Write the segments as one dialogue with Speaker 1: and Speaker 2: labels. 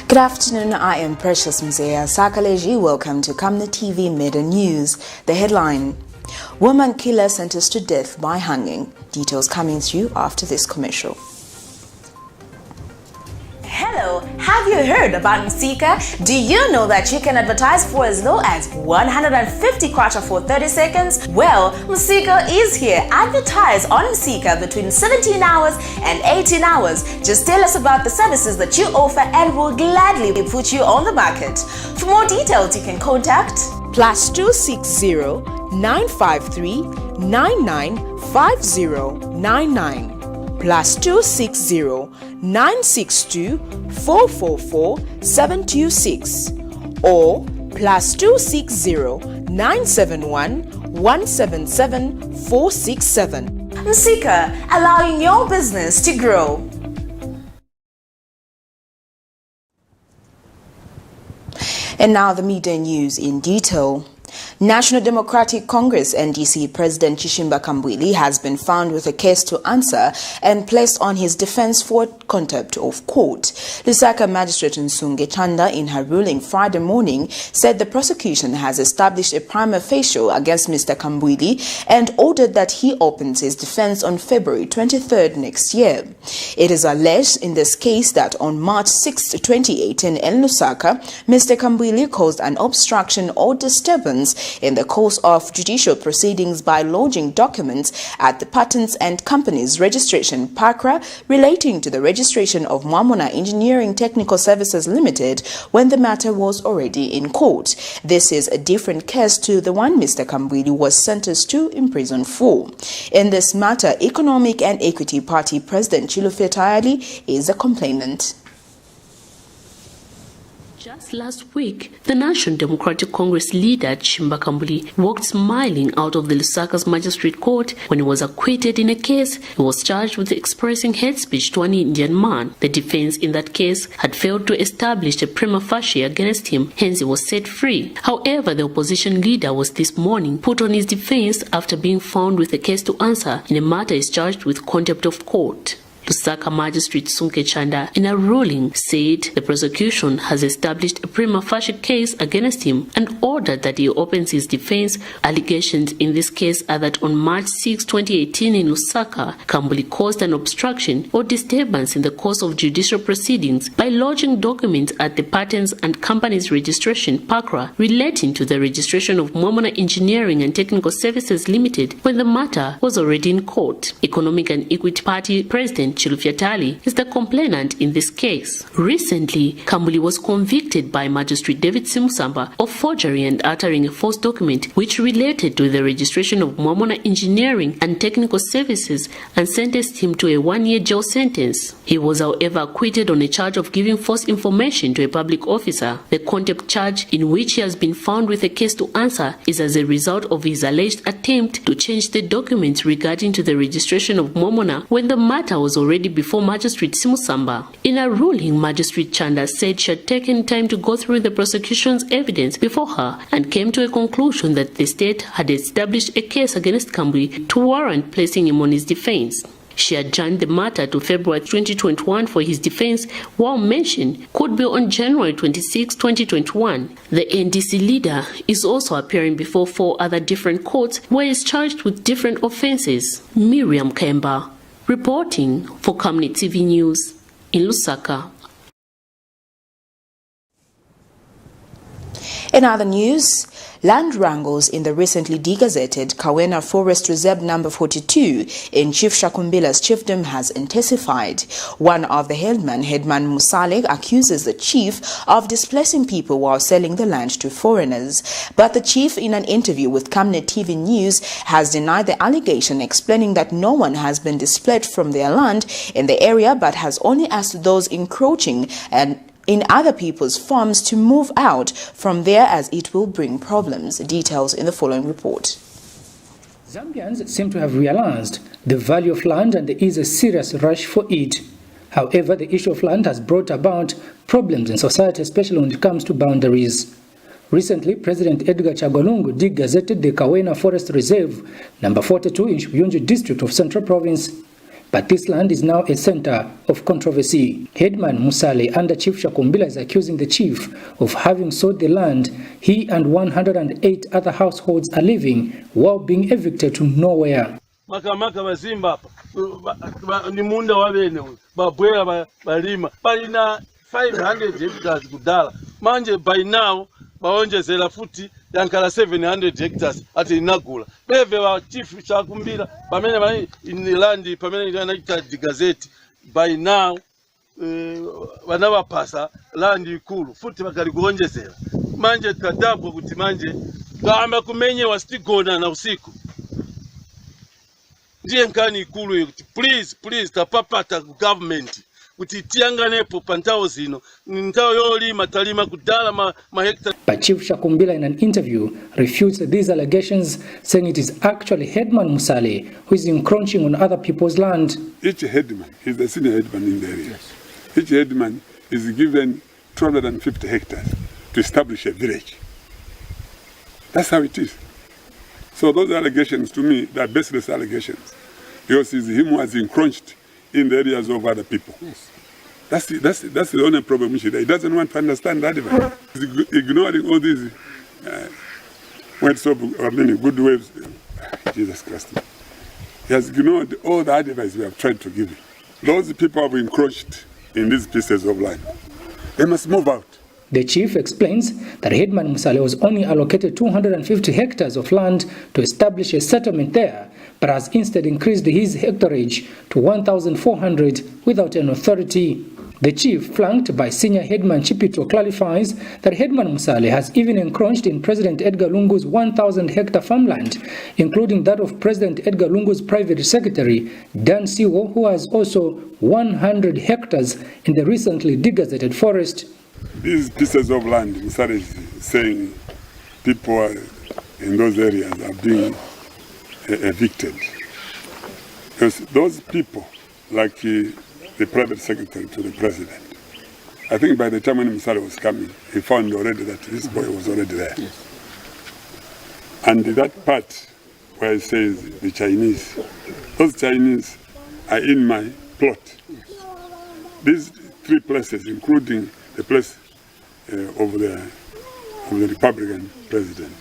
Speaker 1: Good afternoon, I am Precious Mzea Sakaleji. Welcome to Camnet TV Midday News. The headline: Woman killer sentenced to death by hanging. Details coming to you after this commercial. Hello, have you heard about Msika? Do you know that you can advertise for as low as 150 kwacha for 30 seconds? Well, Msika is here. Advertise on Msika between 17 hours and 18 hours. Just tell us about the services that you offer and we'll gladly put you on the market. For more details, you can contact +260 953 995099. +260 962 444 726 or +260 971 177 467. Msika, allowing your business to grow. And now the Midday News in detail. National Democratic Congress NDC President Chishimba Kambwili has been found with a case to answer and placed on his defense for contempt of court. Lusaka Magistrate Nsunge Chanda, in her ruling Friday morning, said the prosecution has established a prima facie against Mr. Kambwili and ordered that he opens his defense on February 23rd next year. It is alleged in this case that on March 6, 2018 in Lusaka, Mr. Kambwili caused an obstruction or disturbance in the course of judicial proceedings by lodging documents at the Patents and Companies Registration PACRA relating to the registration of Mwamona Engineering Technical Services Limited when the matter was already in court. This is a different case to the one Mr. Kambwili was sentenced to in prison for. In this matter, Economic and Equity Party President Chilufya Tayali is a complainant.
Speaker 2: Just last week, the National Democratic Congress leader Chishimba Kambwili walked smiling out of the Lusaka's magistrate court when he was acquitted in a case he was charged with expressing hate speech to an Indian man. The defense in that case had failed to establish a prima facie against him, hence he was set free. However, the opposition leader was this morning put on his defense after being found with a case to answer in a matter he is charged with contempt of court. Lusaka Magistrate Nsunge Chanda, in a ruling, said the prosecution has established a prima facie case against him and ordered that he opens his defense. Allegations in this case are that on March 6, 2018 in Lusaka, Kambwili caused an obstruction or disturbance in the course of judicial proceedings by lodging documents at the Patents and Companies Registration PACRA relating to the registration of Mwamona Engineering and Technical Services Limited when the matter was already in court. Economic and Equity Party President Chilufya Tayali is the complainant in this case. Recently, Kambwili was convicted by Magistrate David Simusamba of forgery and uttering a false document which related to the registration of Mwamona Engineering and Technical Services and sentenced him to a 1-year jail sentence. He was however acquitted on a charge of giving false information to a public officer. The contempt charge, in which he has been found with a case to answer, is as a result of his alleged attempt to change the documents regarding to the registration of Mwamona when the matter was already before Magistrate Simusamba. In a ruling, Magistrate Chanda said she had taken time to go through the prosecution's evidence before her and came to a conclusion that the state had established a case against Kambwili to warrant placing him on his defense. She adjourned the matter to February 2021 for his defense, while mention could be on January 26, 2021. The NDC leader is also appearing before 4 other different courts where he is charged with different offenses. Miriam Kemba, reporting for Camnet TV News in Lusaka.
Speaker 1: In other news, land wrangles in the recently degazetted Kawena Forest Reserve No. 42 in Chief Shakumbila's chiefdom has intensified. One of the Headman Musalek, accuses the chief of displacing people while selling the land to foreigners. But the chief, in an interview with Camnet TV News, has denied the allegation, explaining that no one has been displaced from their land in the area but has only asked those encroaching and in other people's farms to move out from there as it will bring problems. Details in the following report.
Speaker 3: Zambians seem to have realized the value of land and there is a serious rush for it. However, the issue of land has brought about problems in society, especially when it comes to boundaries. Recently, President Edgar Chagwa degazetted the Kawena Forest Reserve No. 42 in Shuyunju district of Central Province. but this land is now a center of controversy. Headman Musale under Chief Shakumbila is accusing the chief of having sold the land he and 108 other households are living while being evicted to nowhere.
Speaker 4: Makamaka bazimba ni munda wabene babwera balima balina 500 hectares kudala manje by now baonjezera futi yankala 700 hectares ati inagula beve wa chief Shakumbila pamene bali in land pamene anaita gazeti by now banabapasa land ikulu futi bakali kuonjezera manje tadabwa kuti manje gamba kumenye wastigona na usiku ndiye nkani ikulu please tapapata government kuti tianganepo pantao zino ntao yoli matalima kudala ma hectare.
Speaker 3: But Chief Shakumbila in an interview refutes these allegations, saying it is actually Headman Musale who is encroaching on other people's land.
Speaker 5: Each headman is the senior headman in the area. Yes. Each headman is given 250 hectares to establish a village. That's how it is. So those allegations to me, they are baseless allegations. Because it's him who has encroached in the areas of other people. Yes. That's the only problem. He doesn't want to understand that. He's ignoring all these words of good ways. Jesus Christ. He has ignored all the advice we have tried to give him. Those people have encroached in these pieces of land. They must move out.
Speaker 3: The chief explains that Headman Musale was only allocated 250 hectares of land to establish a settlement there, but has instead increased his hectareage to 1,400 without an authority. The chief, flanked by senior headman Chipito, clarifies that Headman Musale has even encroached in President Edgar Lungu's 1,000-hectare farmland, including that of President Edgar Lungu's private secretary, Dan Siwo, who has also 100 hectares in the recently degazetted forest.
Speaker 5: These pieces of land, Musale is saying people in those areas are being evicted. Because those people, like the private secretary to the president, I think by the time when Musale was coming, he found already that this boy was already there. Yes. And that part where it says the Chinese, those Chinese are in my plot. Yes. These three places, including the place of the Republican president,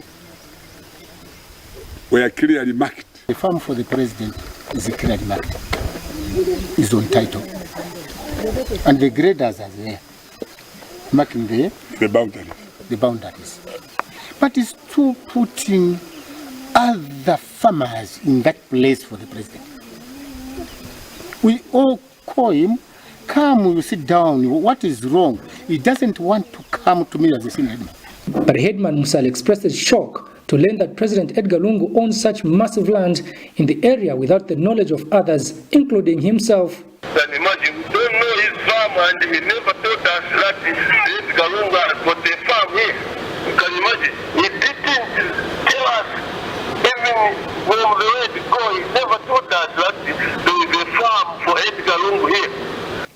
Speaker 5: were clearly marked.
Speaker 6: The farm for the president is clearly marked, is on title. And the graders are there, marking the boundaries. But it's to putting other farmers in that place for the president. We all call him, come, we sit down, what is wrong? He doesn't want to come to me as a senior headman.
Speaker 3: But Headman Musale expressed his shock to learn that President Edgar Lungu owns such massive land in the area without the knowledge of others, including himself.
Speaker 7: Then imagine, we don't know his farm and he never told us that Edgar Lungu has got a farm here. You can imagine, he didn't tell us, even from the way to go, he never told us that there is a farm for Edgar Lungu here.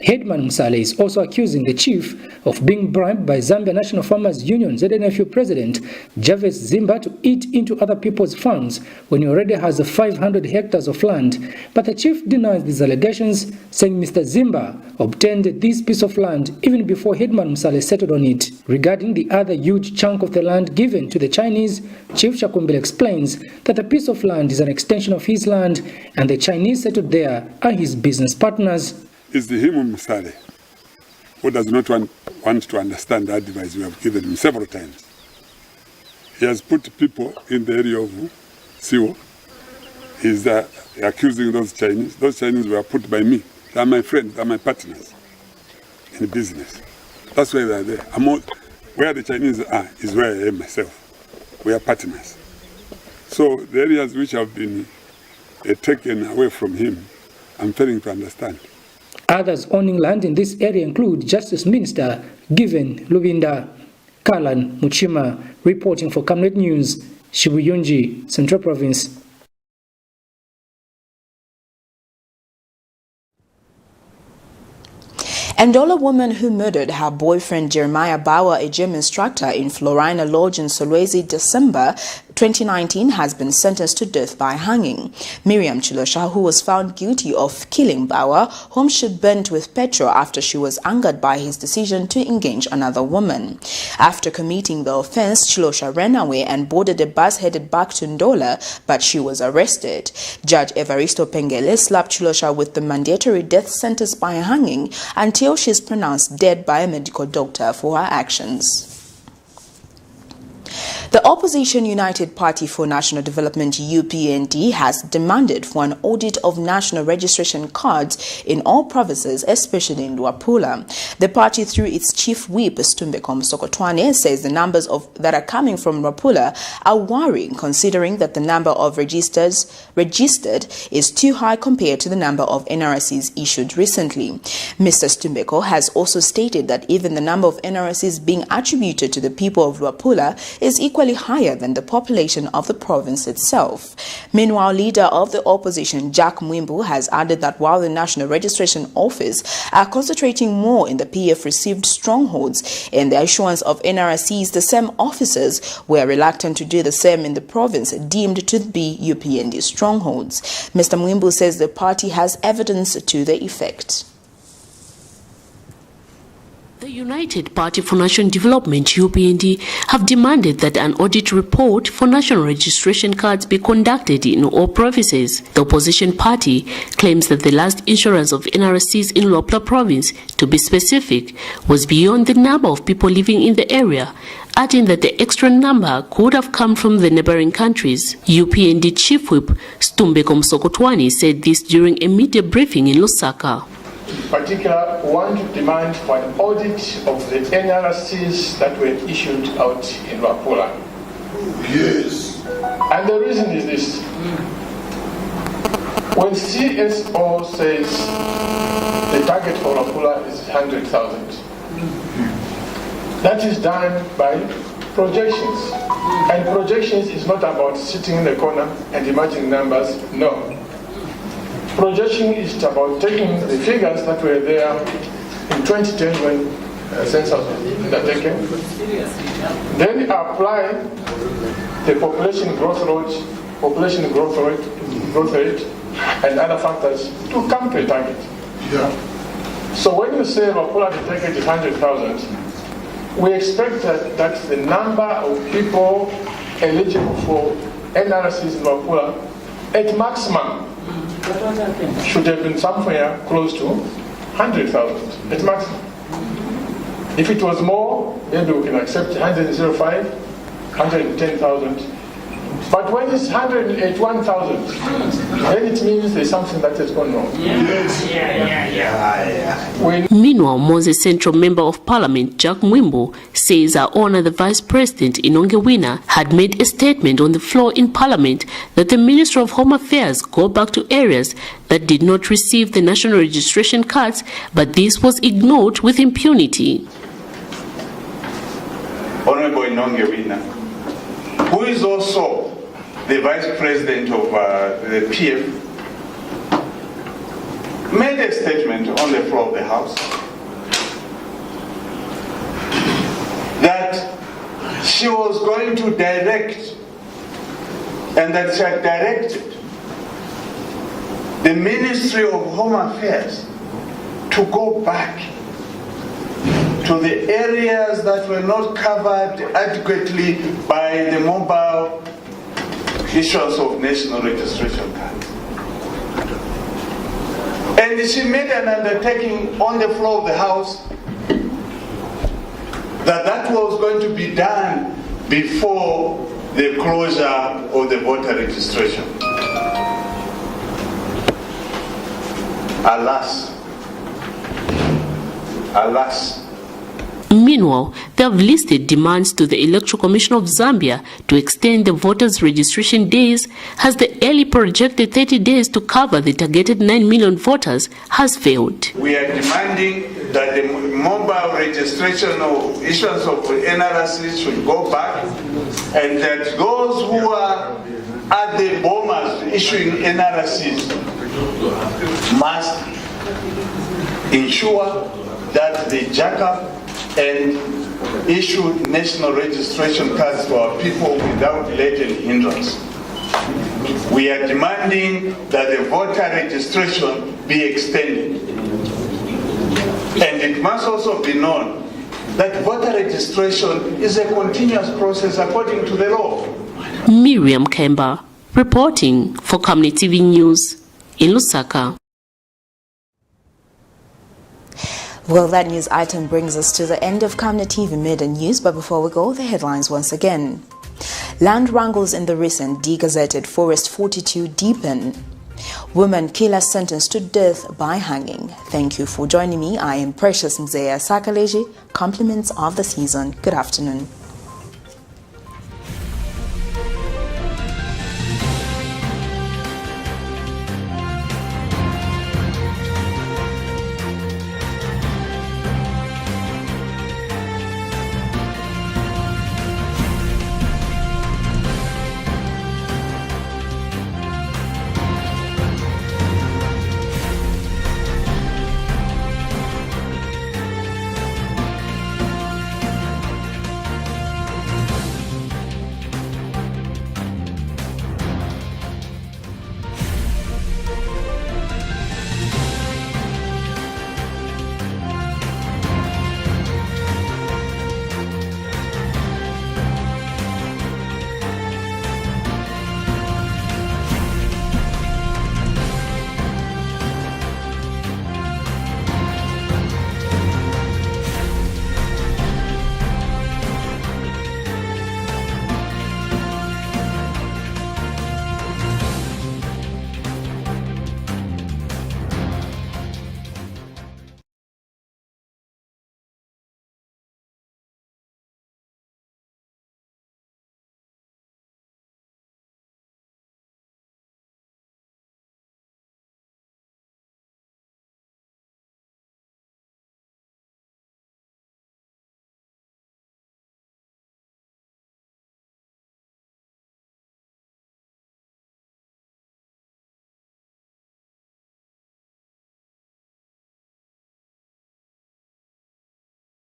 Speaker 3: Headman Musale is also accusing the chief of being bribed by Zambia National Farmers Union ZNFU president Javes Zimba to eat into other people's farms when he already has 500 hectares of land. But the chief denies these allegations, saying Mr. Zimba obtained this piece of land even before Headman Musale settled on it. Regarding the other huge chunk of the land given to the Chinese, Chief Shakumbila explains that the piece of land is an extension of his land and the Chinese settled there are his business partners.
Speaker 5: It's the Headman Musale who does not want to understand the advice we have given him several times. He has put people in the area of Siwo. He's accusing those Chinese. Those Chinese were put by me. They are my friends, they are my partners in business. That's why they are there. Where the Chinese are is where I am myself. We are partners. So the areas which have been taken away from him, I'm failing to understand.
Speaker 3: Others owning land in this area include Justice Minister Given Lubinda. Kalan Muchima reporting for Camnet News, Shibuyunji, Central Province.
Speaker 1: And a woman who murdered her boyfriend Jeremiah Bauer, a gym instructor in Florina Lodge in Solwezi, December 2019, has been sentenced to death by hanging. Miriam Chilosha, who was found guilty of killing Bauer, whom she burnt with petrol after she was angered by his decision to engage another woman. After committing the offense, Chilosha ran away and boarded a bus headed back to Ndola, but she was arrested. Judge Evaristo Pengele slapped Chilosha with the mandatory death sentence by hanging until she is pronounced dead by a medical doctor for her actions. The opposition United Party for National Development UPND has demanded for an audit of national registration cards in all provinces, especially in Luapula. The party, through its chief whip, Stumbeko Msokotwane, says the numbers that are coming from Luapula are worrying, considering that the number of registered is too high compared to the number of NRCs issued recently. Mr. Stumbeko has also stated that even the number of NRCs being attributed to the people of Luapula is equally higher than the population of the province itself. Meanwhile, leader of the opposition, Jack Mwimbu, has added that while the National Registration Office are concentrating more in the PF-received strongholds in the issuance of NRCs, the same officers were reluctant to do the same in the province deemed to be UPND strongholds. Mr. Mwimbu says the party has evidence to the effect.
Speaker 2: The United Party for National Development, UPND, have demanded that an audit report for national registration cards be conducted in all provinces. The opposition party claims that the last insurance of NRCs in Luapula province, to be specific, was beyond the number of people living in the area, adding that the extra number could have come from the neighboring countries. UPND Chief Whip Stumbeko Msokotwane said this during a midday briefing in Lusaka.
Speaker 8: In particular, we want to demand for an audit of the NRCs that were issued out in Luapula.
Speaker 9: Yes.
Speaker 8: And the reason is this. When CSO says the target for Luapula is 100,000, that is done by projections. And projections is not about sitting in the corner and imagining numbers, no. Projection is about taking the figures that were there in 2010 when census was undertaken, then apply the population growth rate, and other factors to come to a target.
Speaker 9: Yeah.
Speaker 8: So when you say Luapula the target is 100,000, we expect that the number of people eligible for NRCs in Luapula at maximum should have been somewhere close to 100,000 at maximum. If it was more, maybe we can accept 105, 110,000. But when it's 181,000, then it means there's something that has gone wrong.
Speaker 2: Meanwhile, Moses Central Member of Parliament Jack Mwimbo says Her Honor the Vice President Inongewina had made a statement on the floor in Parliament that the Ministry of Home Affairs go back to areas that did not receive the national registration cards, but this was ignored with impunity.
Speaker 10: Honorable Inongewina, who is also the Vice President of the PF, made a statement on the floor of the House that she was going to direct, and that she had directed the Ministry of Home Affairs to go back to the areas that were not covered adequately by the mobile issuance of national registration cards. And she made an undertaking on the floor of the House that that was going to be done before the closure of the voter registration. Alas, alas.
Speaker 2: Meanwhile, they have listed demands to the Electoral Commission of Zambia to extend the voters' registration days, as the early projected 30 days to cover the targeted 9 million voters has failed.
Speaker 10: We are demanding that the mobile registration or issuance of NRCs should go back, and that those who are at the bombers issuing NRCs must ensure that they jack up and issue national registration cards for our people without let and hindrance. We are demanding that the voter registration be extended. And it must also be known that voter registration is a continuous process according to the law.
Speaker 2: Miriam Kemba, reporting for Camnet TV News in Lusaka.
Speaker 1: Well, that news item brings us to the end of Camnet TV Midday News, but before we go, the headlines once again. Land wrangles in the recent degazetted Forest 42 deepen. Woman killer sentenced to death by hanging. Thank you for joining me. I am Precious Mzeya Sakaleji. Compliments of the season. Good afternoon.